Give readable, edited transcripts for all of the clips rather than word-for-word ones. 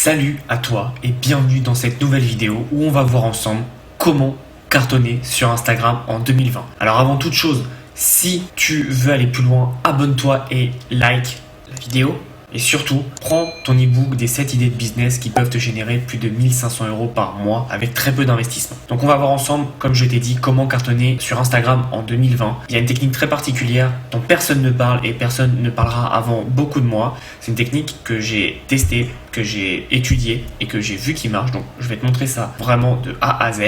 Salut à toi et bienvenue dans cette nouvelle vidéo où on va voir ensemble comment cartonner sur Instagram en 2020. Alors avant toute chose, si tu veux aller plus loin, abonne-toi et like la vidéo. Et surtout, prends ton e-book des 7 idées de business qui peuvent te générer plus de 1500 € par mois avec très peu d'investissement. Donc on va voir ensemble, comme je t'ai dit, comment cartonner sur Instagram en 2020. Il y a une technique très particulière dont personne ne parle et personne ne parlera avant beaucoup de mois. C'est une technique que j'ai testée, que j'ai étudiée et que j'ai vu qui marche. Donc je vais te montrer ça vraiment de A à Z.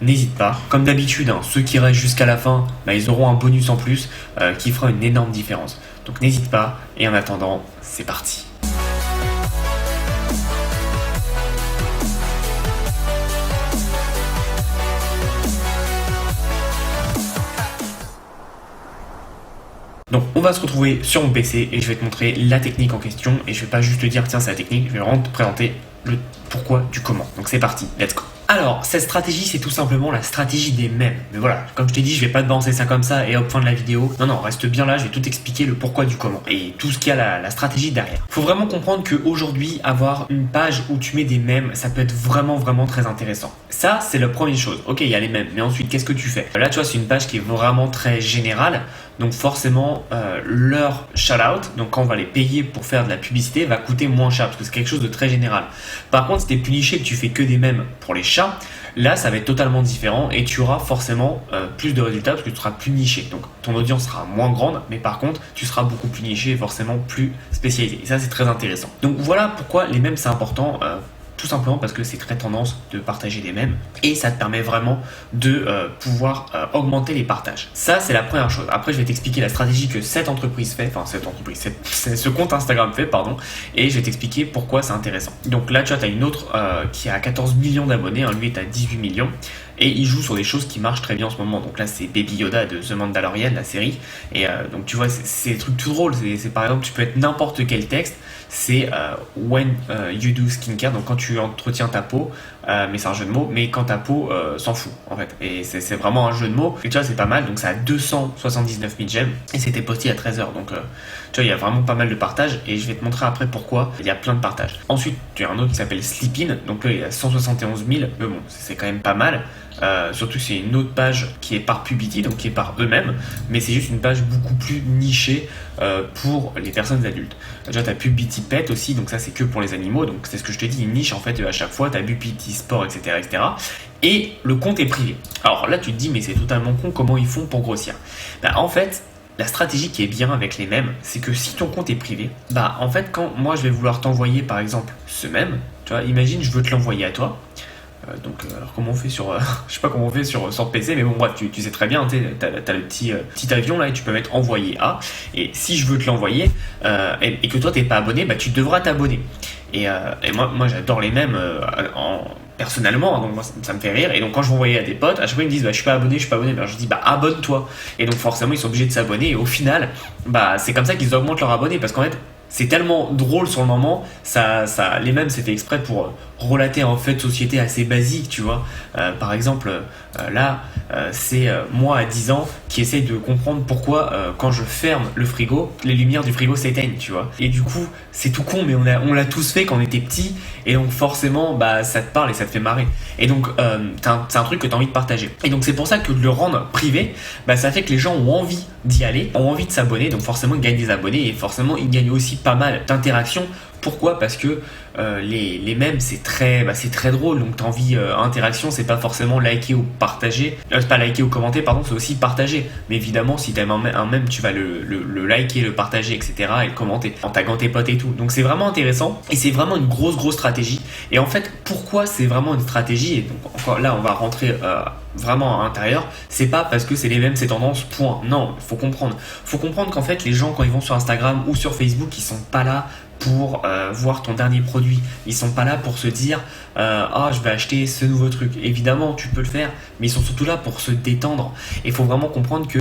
N'hésite pas. Comme d'habitude, ceux qui restent jusqu'à la fin, ils auront un bonus en plus qui fera une énorme différence. Donc n'hésite pas. Et en attendant, c'est parti. Donc on va se retrouver sur mon PC et je vais te montrer la technique en question. Et je vais pas juste te dire tiens c'est la technique, je vais vraiment te présenter le pourquoi du comment. Donc c'est parti, let's go. Alors, cette stratégie, c'est tout simplement la stratégie des mèmes. Mais voilà, comme je t'ai dit, je vais pas te balancer ça comme ça et hop, fin de la vidéo. Non, reste bien là, je vais tout expliquer le pourquoi du comment et tout ce qu'il y a la stratégie derrière. Faut vraiment comprendre qu'aujourd'hui, avoir une page où tu mets des mèmes, ça peut être vraiment très intéressant. Ça, c'est la première chose. Ok, il y a les mèmes, mais ensuite, qu'est-ce que tu fais? Là, tu vois, c'est une page qui est vraiment très générale. Donc forcément, leur shout-out, donc quand on va les payer pour faire de la publicité, va coûter moins cher parce que c'est quelque chose de très général. Par contre, si t'es plus niché, que tu fais que des mèmes pour les chats, là, ça va être totalement différent et tu auras forcément plus de résultats parce que tu seras plus niché. Donc ton audience sera moins grande, mais par contre, tu seras beaucoup plus niché et forcément plus spécialisé. Et ça, c'est très intéressant. Donc voilà pourquoi les mèmes, c'est important. Tout simplement parce que c'est très tendance de partager des mèmes et ça te permet vraiment de pouvoir augmenter les partages. Ça, c'est la première chose. Après, je vais t'expliquer la stratégie que cette ce compte Instagram fait, et je vais t'expliquer pourquoi c'est intéressant. Donc là, tu vois, tu as une autre qui a 14 millions d'abonnés, lui est à 18 millions. Et il joue sur des choses qui marchent très bien en ce moment. Donc là, c'est Baby Yoda de The Mandalorian, la série. Et donc tu vois, c'est des trucs tout drôles. C'est par exemple, tu peux être n'importe quel texte. C'est when you do skincare, donc quand tu entretiens ta peau, mais c'est un jeu de mots, mais quand ta peau s'en fout en fait. Et c'est vraiment un jeu de mots. Et tu vois, c'est pas mal. Donc ça a 279 000 j'aime. Et c'était posté à 13h. Donc tu vois, il y a vraiment pas mal de partages. Et je vais te montrer après pourquoi il y a plein de partages. Ensuite, tu as un autre qui s'appelle Sleepin. Donc là, il y a 171 000. Mais bon, c'est quand même pas mal. Surtout c'est une autre page qui est par Publity, donc qui est par eux-mêmes, mais c'est juste une page beaucoup plus nichée pour les personnes adultes. Déjà tu as Publity Pet aussi, donc ça c'est que pour les animaux, donc c'est ce que je te dis, une niche en fait à chaque fois, tu as Publity Sport, etc. Et le compte est privé. Alors là tu te dis mais c'est totalement con, comment ils font pour grossir? En fait, la stratégie qui est bien avec les mèmes, c'est que si ton compte est privé, en fait quand moi je vais vouloir t'envoyer par exemple ce mème, tu vois, imagine je veux te l'envoyer à toi. Alors comment on fait sur je sais pas comment on fait sur PC, mais bon bref, tu sais très bien, t'as le petit avion là et tu peux mettre envoyer à, et si je veux te l'envoyer et que toi t'es pas abonné, tu devras t'abonner. Et moi j'adore les mèmes personnellement, donc moi ça me fait rire, et donc quand je m'envoyais à des potes, à chaque fois ils me disent je suis pas abonné, je dis abonne-toi, et donc forcément ils sont obligés de s'abonner, et au final c'est comme ça qu'ils augmentent leur abonné, parce qu'en fait c'est tellement drôle sur le moment, les mêmes c'est fait exprès pour relater en fait société assez basique, tu vois. Par exemple, c'est moi à 10 ans qui essaye de comprendre pourquoi quand je ferme le frigo, les lumières du frigo s'éteignent, tu vois. Et du coup, c'est tout con, mais on l'a tous fait quand on était petit, et donc forcément, ça te parle et ça te fait marrer. Et donc, c'est un truc que tu as envie de partager. Et donc, c'est pour ça que de le rendre privé, ça fait que les gens ont envie d'y aller, ont envie de s'abonner, donc forcément, ils gagnent des abonnés, et forcément, ils gagnent aussi pas mal d'interactions. Pourquoi? Parce que les mèmes c'est très drôle, donc t'as envie interaction, c'est pas forcément liker ou partager, c'est pas liker ou commenter pardon, c'est aussi partager, mais évidemment si t'aimes un mème tu vas le liker, le partager, etc. et le commenter en taguant tes potes et tout, donc c'est vraiment intéressant et c'est vraiment une grosse stratégie. Et en fait pourquoi c'est vraiment une stratégie, et donc encore là on va rentrer vraiment à l'intérieur, c'est pas parce que c'est les mêmes, c'est tendance, point. Non, faut comprendre qu'en fait les gens quand ils vont sur Instagram ou sur Facebook, ils sont pas là pour voir ton dernier produit, ils sont pas là pour se dire je vais acheter ce nouveau truc. Évidemment tu peux le faire, mais ils sont surtout là pour se détendre. Et il faut vraiment comprendre que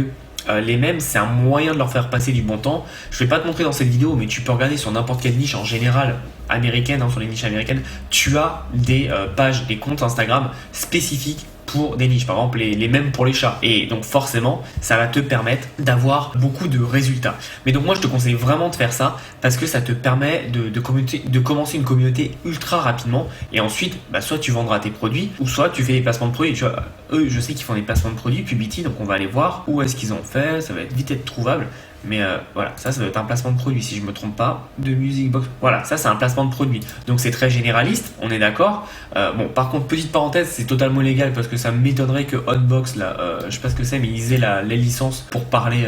les mèmes c'est un moyen de leur faire passer du bon temps. Je vais pas te montrer dans cette vidéo, mais tu peux regarder sur n'importe quelle niche en général américaine, sur les niches américaines, tu as des pages, des comptes Instagram spécifiques pour des niches, par exemple les mêmes pour les chats. Et donc forcément, ça va te permettre d'avoir beaucoup de résultats. Mais donc moi, je te conseille vraiment de faire ça parce que ça te permet de commencer une communauté ultra rapidement. Et ensuite, soit tu vendras tes produits ou soit tu fais des placements de produits. Tu vois, eux, je sais qu'ils font des placements de produits, Publity, donc on va aller voir où est-ce qu'ils ont fait. Ça va être vite être trouvable. Mais voilà, ça doit être un placement de produit, si je ne me trompe pas, de Music Box. Voilà, ça c'est un placement de produit. Donc c'est très généraliste, on est d'accord. Bon, par contre, petite parenthèse, c'est totalement légal parce que ça m'étonnerait que Hotbox, là, je sais pas ce que c'est, mais ils aient les licences pour parler,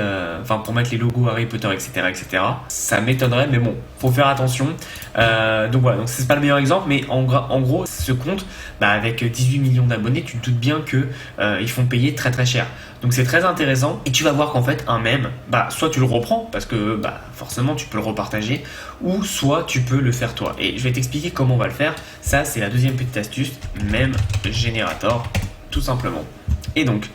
pour mettre les logos Harry Potter, etc., etc. Ça m'étonnerait, mais bon, faut faire attention. Donc voilà, donc c'est pas le meilleur exemple, mais en gros, ce compte, avec 18 millions d'abonnés, tu te doutes bien que ils font payer très très cher. Donc c'est très intéressant et tu vas voir qu'en fait un mème, soit tu le reprends parce que forcément tu peux le repartager ou soit tu peux le faire toi. Et je vais t'expliquer comment on va le faire. Ça c'est la deuxième petite astuce, meme generator tout simplement. Et donc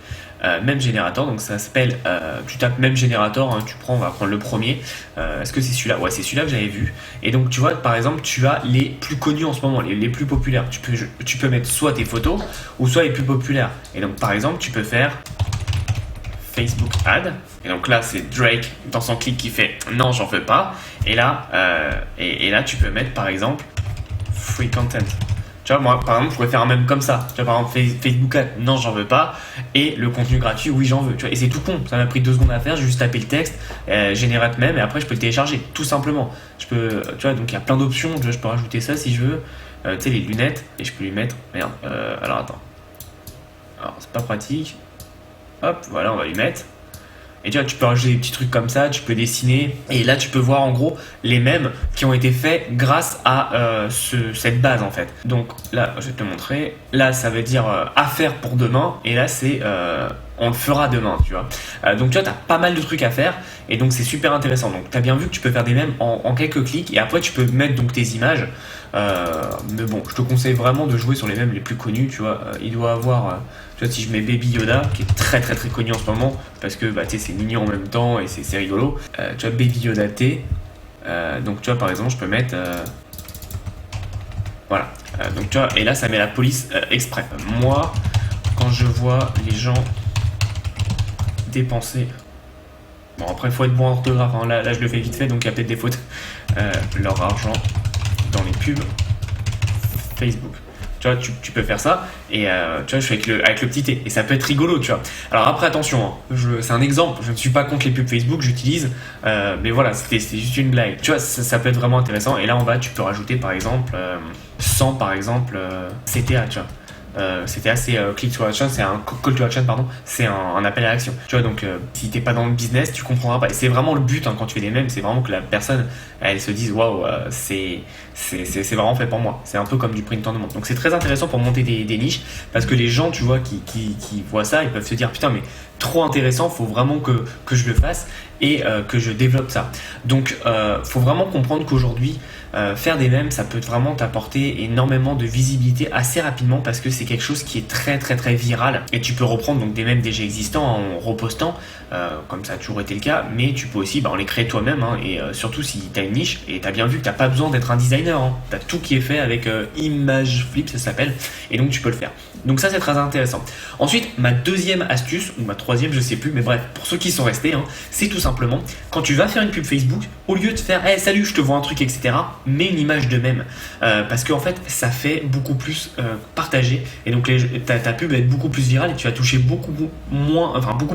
meme generator, donc ça s'appelle, tu tapes meme generator, on va prendre le premier. Est-ce que c'est celui-là? Ouais, c'est celui-là que j'avais vu. Et donc tu vois par exemple tu as les plus connus en ce moment, les plus populaires. Tu peux mettre soit tes photos ou soit les plus populaires. Et donc par exemple tu peux faire Facebook Ad, et donc là c'est Drake dans son clip qui fait non j'en veux pas, et là tu peux mettre par exemple free content. Tu vois, moi par exemple je pourrais faire un mème comme ça, tu vois, par exemple Facebook Ad non j'en veux pas, et le contenu gratuit oui j'en veux, tu vois, et c'est tout con, ça m'a pris 2 secondes à faire, j'ai juste tapé le texte, générate mème, et après je peux le télécharger tout simplement. Tu vois, donc il y a plein d'options, tu vois, je peux rajouter ça si je veux, tu sais, les lunettes, et je peux lui mettre, alors attends, alors c'est pas pratique. Hop, voilà, on va lui mettre. Et tu vois, tu peux rajouter des petits trucs comme ça, tu peux dessiner. Et là, tu peux voir en gros les mèmes qui ont été faits grâce à cette base en fait. Donc là, je vais te montrer. Là, ça veut dire à faire pour demain. Et là, c'est on le fera demain, tu vois. Donc tu vois, tu as pas mal de trucs à faire. Et donc c'est super intéressant. Donc tu as bien vu que tu peux faire des mèmes en quelques clics. Et après, tu peux mettre donc tes images. Mais bon, je te conseille vraiment de jouer sur les mèmes les plus connus, tu vois. Il doit avoir, tu vois, si je mets Baby Yoda, qui est très très très connu en ce moment, parce que tu sais, c'est mignon en même temps et c'est rigolo. Tu vois, Baby Yoda T. Donc tu vois, par exemple, je peux mettre, voilà. Donc tu vois, et là ça met la police exprès. Moi, quand je vois les gens dépenser, bon après il faut être bon en orthographe, hein. Là je le fais vite fait, donc il y a peut-être des fautes. Leur argent dans les pubs Facebook. Tu vois, tu peux faire ça et tu vois, je fais avec le petit T et ça peut être rigolo, tu vois. Alors après attention, c'est un exemple, je ne suis pas contre les pubs Facebook, j'utilise, mais voilà, c'était juste une blague. Tu vois, ça peut être vraiment intéressant et là en bas tu peux rajouter par exemple 100 par exemple CTA, tu vois. C'était assez click to action, c'est un call to action pardon, c'est un appel à l'action. Tu vois, donc si t'es pas dans le business, tu comprendras pas. Et c'est vraiment le but quand tu fais des mèmes, c'est vraiment que la personne elle se dise waouh, c'est vraiment fait pour moi. C'est un peu comme du print on demand. Donc c'est très intéressant pour monter des niches parce que les gens, tu vois, qui voient ça, ils peuvent se dire putain mais trop intéressant, faut vraiment que je le fasse et que je développe ça. Donc faut vraiment comprendre qu'aujourd'hui faire des mèmes, ça peut vraiment t'apporter énormément de visibilité assez rapidement parce que c'est quelque chose qui est très très très viral et tu peux reprendre donc des mèmes déjà existants en repostant comme ça a toujours été le cas, mais tu peux aussi en les créer toi-même et surtout si tu as une niche et tu as bien vu que tu n'as pas besoin d'être un designer, tu as tout qui est fait avec Imageflip ça s'appelle et donc tu peux le faire. Donc ça c'est très intéressant. Ensuite ma deuxième astuce ou ma troisième je sais plus, mais bref pour ceux qui sont restés, c'est tout simplement quand tu vas faire une pub Facebook, au lieu de faire hey, salut je te vends un truc etc, mets une image de mème parce qu'en fait ça fait beaucoup plus partager et donc ta pub va être beaucoup plus virale et tu vas toucher beaucoup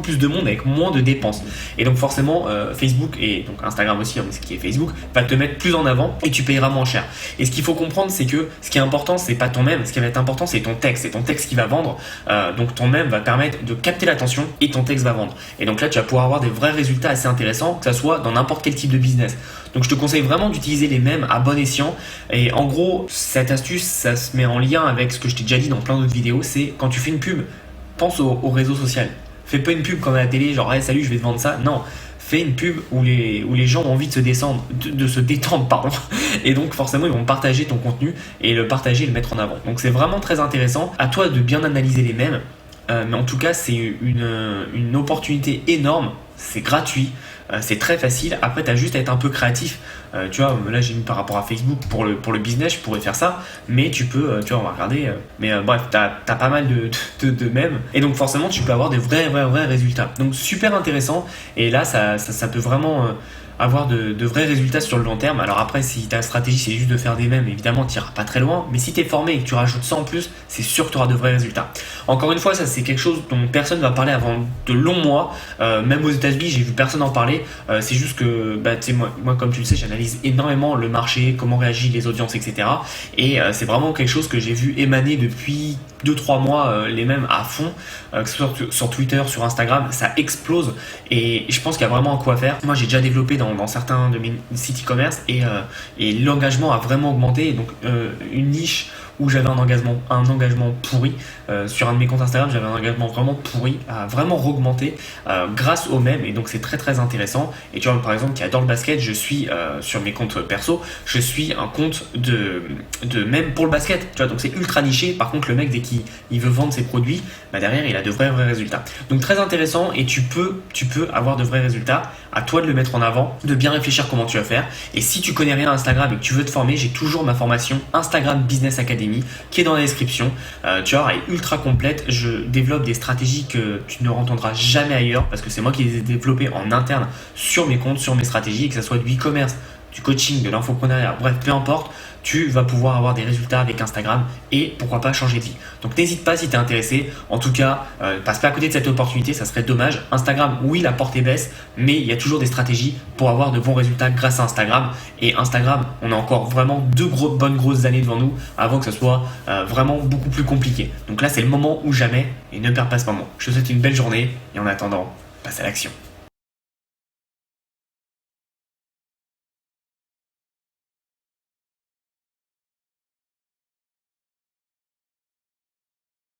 plus de monde avec moins de dépenses et donc forcément Facebook et donc Instagram aussi ce qui est Facebook va te mettre plus en avant et tu payeras moins cher. Et ce qu'il faut comprendre c'est que ce qui est important c'est pas ton mème, ce qui va être important c'est ton texte qui va vendre, donc ton mème va permettre de capter l'attention et ton texte va vendre et donc là tu vas pouvoir avoir des vrais résultats assez intéressants que ça soit dans n'importe quel type de business. Donc je te conseille vraiment d'utiliser les mèmes à bon escient et en gros cette astuce ça se met en lien avec ce que je t'ai déjà dit dans plein d'autres vidéos, c'est quand tu fais une pub, pense au réseau social. Fais pas une pub comme à la télé genre hey, salut je vais te vendre ça, non. Fais une pub où les gens ont envie de se détendre pardon. Et donc forcément ils vont partager ton contenu et le partager et le mettre en avant. Donc c'est vraiment très intéressant. À toi de bien analyser les mèmes. Mais en tout cas c'est une opportunité énorme. C'est gratuit. c'est très facile. Après, tu as juste à être un peu créatif. Tu vois, là j'ai mis par rapport à Facebook pour le business, je pourrais faire ça, mais tu peux, tu vois, on va regarder. Bref, tu as pas mal de mèmes, et donc forcément tu peux avoir des vrais résultats. Donc super intéressant, et là ça peut vraiment avoir de vrais résultats sur le long terme. Alors après, si ta stratégie c'est juste de faire des mèmes, évidemment tu n'iras pas très loin, mais si tu es formé et que tu rajoutes ça en plus, c'est sûr que tu auras de vrais résultats. Encore une fois, ça c'est quelque chose dont personne ne va parler avant de longs mois, même aux États-Unis j'ai vu personne en parler. C'est juste que tu sais, moi comme tu le sais, j'analyse énormément le marché, comment réagissent les audiences, etc. Et c'est vraiment quelque chose que j'ai vu émaner depuis 2-3 mois, les mêmes à fond, que ce soit sur Twitter, sur Instagram, ça explose, et je pense qu'il y a vraiment quoi faire. Moi j'ai déjà développé dans certains de mes sites e-commerce, et l'engagement a vraiment augmenté. Et donc une niche où j'avais un engagement pourri, sur un de mes comptes Instagram, j'avais un engagement vraiment pourri, a vraiment augmenté grâce aux mèmes, et donc c'est très intéressant. Et tu vois, par exemple, qui adore le basket, je suis sur mes comptes perso, je suis un compte de mèmes pour le basket, tu vois, donc c'est ultra niché. Par contre, le mec, dès qu'il veut vendre ses produits, derrière il a de vrais résultats. Donc très intéressant, et tu peux avoir de vrais résultats. À toi de le mettre en avant, de bien réfléchir comment tu vas faire. Et si tu connais rien à Instagram et que tu veux te former, j'ai toujours ma formation Instagram Business Academy qui est dans la description. Tu vois, elle est ultra complète. Je développe des stratégies que tu ne entendras jamais ailleurs, parce que c'est moi qui les ai développées en interne sur mes comptes, sur mes stratégies, que ce soit du e-commerce, du coaching, de l'infoprenariat, bref, peu importe, tu vas pouvoir avoir des résultats avec Instagram, et pourquoi pas changer de vie. Donc n'hésite pas si tu es intéressé. En tout cas, passe pas à côté de cette opportunité, ça serait dommage. Instagram, oui, la porte est baisse, mais il y a toujours des stratégies pour avoir de bons résultats grâce à Instagram. Et Instagram, on a encore vraiment bonnes grosses années devant nous avant que ce soit vraiment beaucoup plus compliqué. Donc là, c'est le moment ou jamais, et ne perds pas ce moment. Je te souhaite une belle journée, et en attendant, passe à l'action.